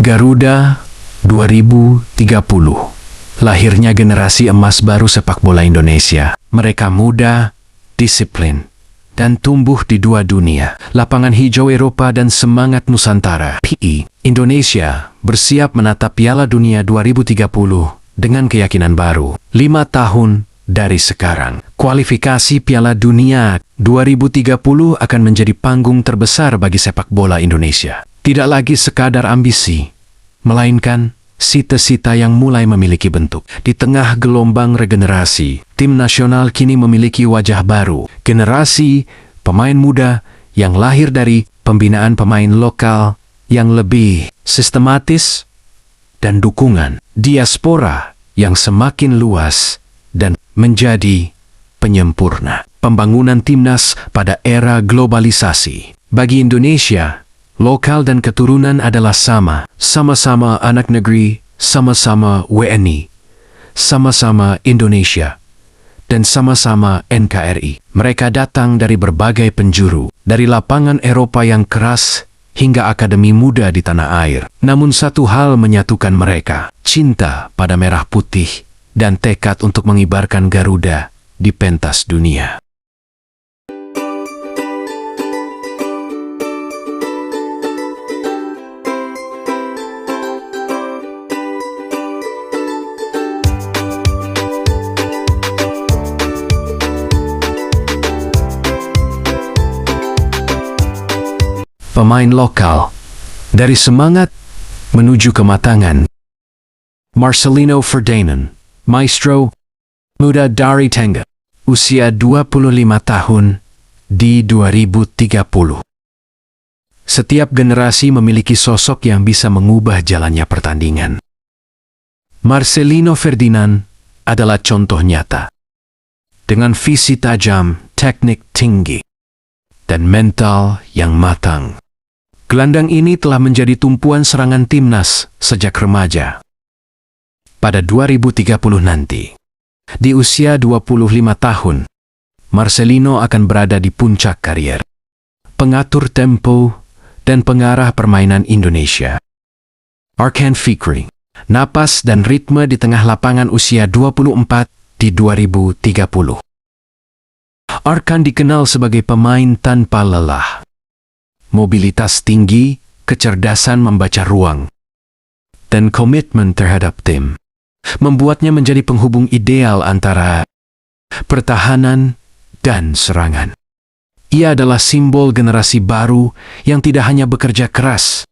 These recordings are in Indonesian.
Garuda 2030. Lahirnya generasi emas baru sepak bola Indonesia. Mereka muda, disiplin, dan tumbuh di dua dunia. Lapangan hijau Eropa dan semangat Nusantara. PI Indonesia bersiap menatap Piala Dunia 2030 dengan keyakinan baru. 5 tahun dari sekarang, kualifikasi Piala Dunia 2030 akan menjadi panggung terbesar bagi sepak bola Indonesia. Tidak lagi sekadar ambisi, melainkan cita-cita yang mulai memiliki bentuk. Di tengah gelombang regenerasi, tim nasional kini memiliki wajah baru. Generasi pemain muda yang lahir dari pembinaan pemain lokal yang lebih sistematis dan dukungan diaspora yang semakin luas dan menjadi penyempurna pembangunan timnas pada era globalisasi. Bagi Indonesia, lokal dan keturunan adalah sama-sama anak negeri, sama-sama WNI, sama-sama Indonesia, dan sama-sama NKRI. Mereka datang dari berbagai penjuru, dari lapangan Eropa yang keras hingga akademi muda di tanah air. Namun satu hal menyatukan mereka, cinta pada merah putih dan tekad untuk mengibarkan Garuda di pentas dunia. Pemain lokal, dari semangat menuju kematangan. Marcelino Ferdinand, maestro muda dari Tengah, usia 25 tahun di 2030. Setiap generasi memiliki sosok yang bisa mengubah jalannya pertandingan. Marcelino Ferdinand adalah contoh nyata. Dengan visi tajam, teknik tinggi, dan mental yang matang, gelandang ini telah menjadi tumpuan serangan timnas sejak remaja. Pada 2030 nanti, di usia 25 tahun, Marcelino akan berada di puncak karier, pengatur tempo dan pengarah permainan Indonesia. Arkan Fikri, napas dan ritme di tengah lapangan usia 24 di 2030. Arkan dikenal sebagai pemain tanpa lelah. Mobilitas tinggi, kecerdasan membaca ruang, dan komitmen terhadap tim membuatnya menjadi penghubung ideal antara pertahanan dan serangan. Ia adalah simbol generasi baru yang tidak hanya bekerja keras,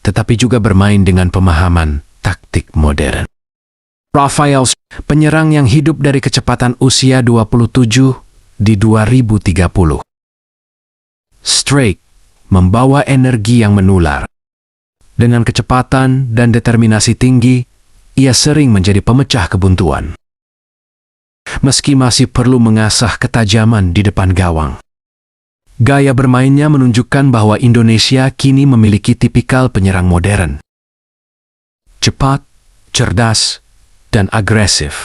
tetapi juga bermain dengan pemahaman taktik modern. Rafael, penyerang yang hidup dari kecepatan usia 27 di 2030. Strike membawa energi yang menular. Dengan kecepatan dan determinasi tinggi, ia sering menjadi pemecah kebuntuan. Meski masih perlu mengasah ketajaman di depan gawang, gaya bermainnya menunjukkan bahwa Indonesia kini memiliki tipikal penyerang modern. Cepat, cerdas, dan agresif.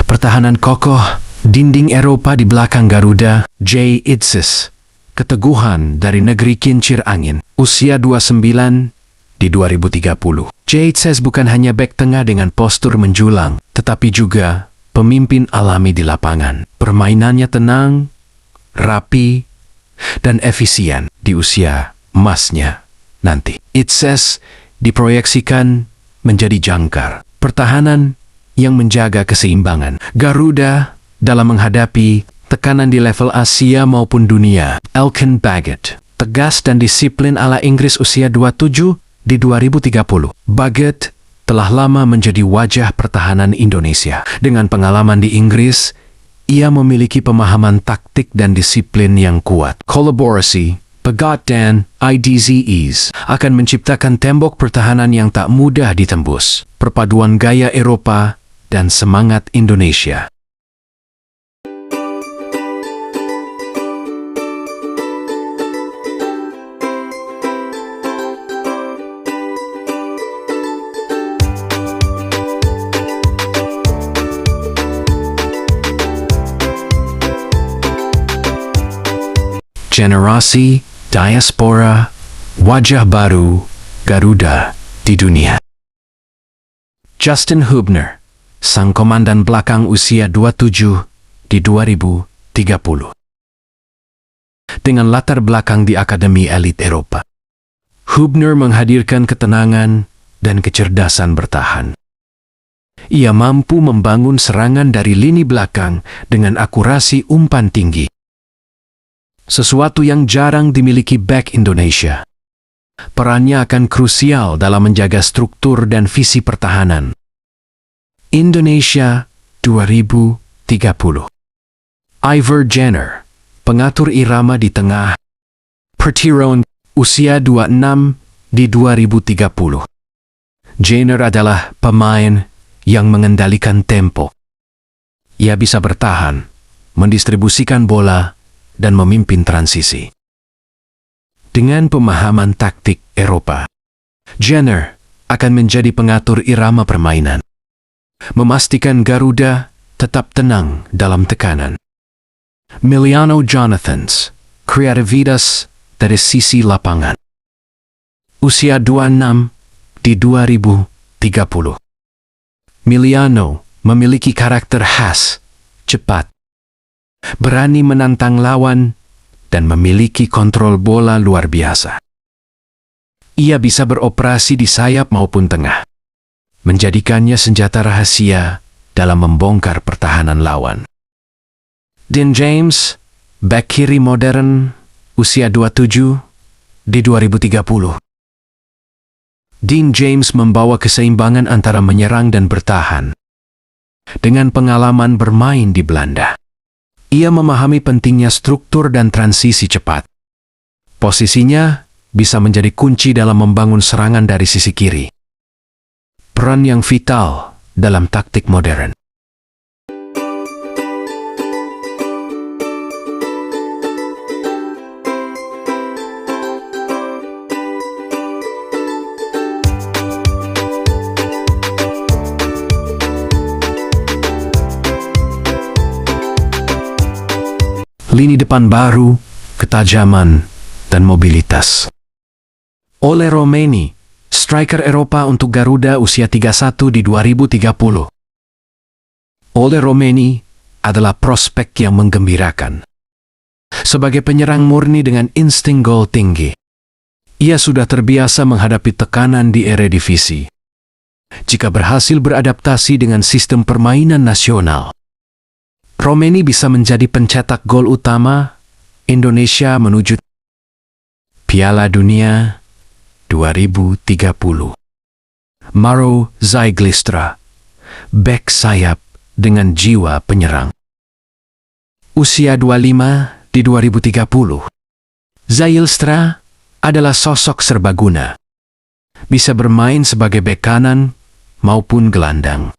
Pertahanan kokoh, dinding Eropa di belakang Garuda. J. Itzes, keteguhan dari negeri kincir angin, usia 29 di 2030. J. Itzes bukan hanya bek tengah dengan postur menjulang, tetapi juga pemimpin alami di lapangan. Permainannya tenang, rapi, dan efisien di usia emasnya nanti. Itzes diproyeksikan menjadi jangkar pertahanan yang menjaga keseimbangan Garuda dalam menghadapi tekanan di level Asia maupun dunia. Elkan Baggett, tegas dan disiplin ala Inggris usia 27 di 2030. Baggett telah lama menjadi wajah pertahanan Indonesia. Dengan pengalaman di Inggris, ia memiliki pemahaman taktik dan disiplin yang kuat. Kolaborasi Baggett dan IDZEs akan menciptakan tembok pertahanan yang tak mudah ditembus. Perpaduan gaya Eropa dan semangat Indonesia. Generasi diaspora, wajah baru Garuda di dunia. Justin Hubner, sang komandan belakang usia 27 di 2030. Dengan latar belakang di Akademi Elit Eropa, Hubner menghadirkan ketenangan dan kecerdasan bertahan. Ia mampu membangun serangan dari lini belakang dengan akurasi umpan tinggi. Sesuatu yang jarang dimiliki bek Indonesia. Perannya akan krusial dalam menjaga struktur dan visi pertahanan. Indonesia 2030. Ivor Jenner, pengatur irama di tengah. Pertiron, usia 26 di 2030. Jenner adalah pemain yang mengendalikan tempo. Ia bisa bertahan, mendistribusikan bola, dan memimpin transisi. Dengan pemahaman taktik Eropa, Jenner akan menjadi pengatur irama permainan, memastikan Garuda tetap tenang dalam tekanan. Miliano Jonathans, kreativitas dari sisi lapangan. Usia 26 di 2030. Miliano memiliki karakter khas, cepat, berani menantang lawan, dan memiliki kontrol bola luar biasa. Ia bisa beroperasi di sayap maupun tengah, menjadikannya senjata rahasia dalam membongkar pertahanan lawan. Dean James, bek kiri modern, usia 27 di 2030. Dean James membawa keseimbangan antara menyerang dan bertahan. Dengan pengalaman bermain di Belanda, ia memahami pentingnya struktur dan transisi cepat. Posisinya bisa menjadi kunci dalam membangun serangan dari sisi kiri. Peran yang vital dalam taktik modern. Lini depan baru, ketajaman, dan mobilitas. Ole Romeni, striker Eropa untuk Garuda usia 31 di 2030. Ole Romeni adalah prospek yang menggembirakan. Sebagai penyerang murni dengan insting gol tinggi, ia sudah terbiasa menghadapi tekanan di Eredivisie. Jika berhasil beradaptasi dengan sistem permainan nasional, Romeni bisa menjadi pencetak gol utama Indonesia menuju Piala Dunia 2030. Maro Zaiglistra, bek sayap dengan jiwa penyerang. Usia 25 di 2030. Zaiglistra adalah sosok serbaguna. Bisa bermain sebagai bek kanan maupun gelandang.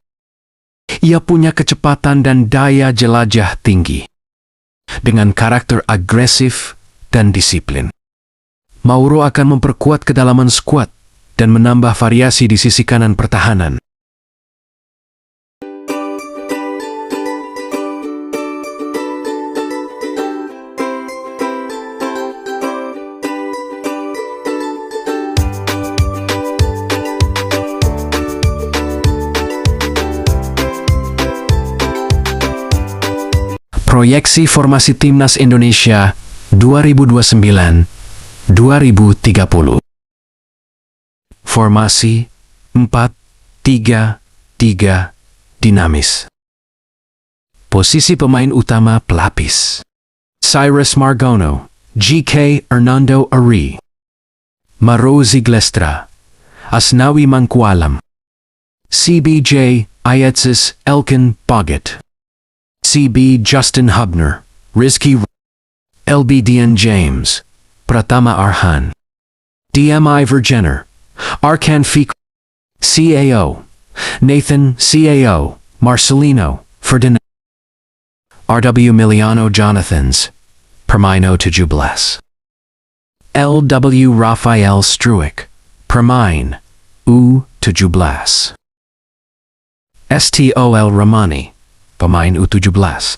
Ia punya kecepatan dan daya jelajah tinggi. Dengan karakter agresif dan disiplin, Mauro akan memperkuat kedalaman skuad dan menambah variasi di sisi kanan pertahanan. Proyeksi formasi Timnas Indonesia 2029-2030. Formasi 4-3-3 dinamis. Posisi pemain utama pelapis: Cyrus Margono, GK Hernando Ari, Maro Zaiglistra, Asnawi Mangkualam, CBJ Ayatsis Elkin Bogut, CB Justin Hubner, Rizky LB Dean James, Pratama Arhan, DM Ivor Jenner, Arkan Fik, CAO, Nathan CAO, Marcelino, Ferdinand, RW Miliano Jonathans, Permino Tujublas, LW Rafael Struick, Permine, U Tujublas, STOL Ramani, pemain U17.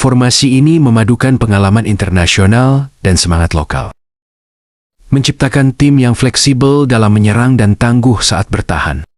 Formasi ini memadukan pengalaman internasional dan semangat lokal, menciptakan tim yang fleksibel dalam menyerang dan tangguh saat bertahan.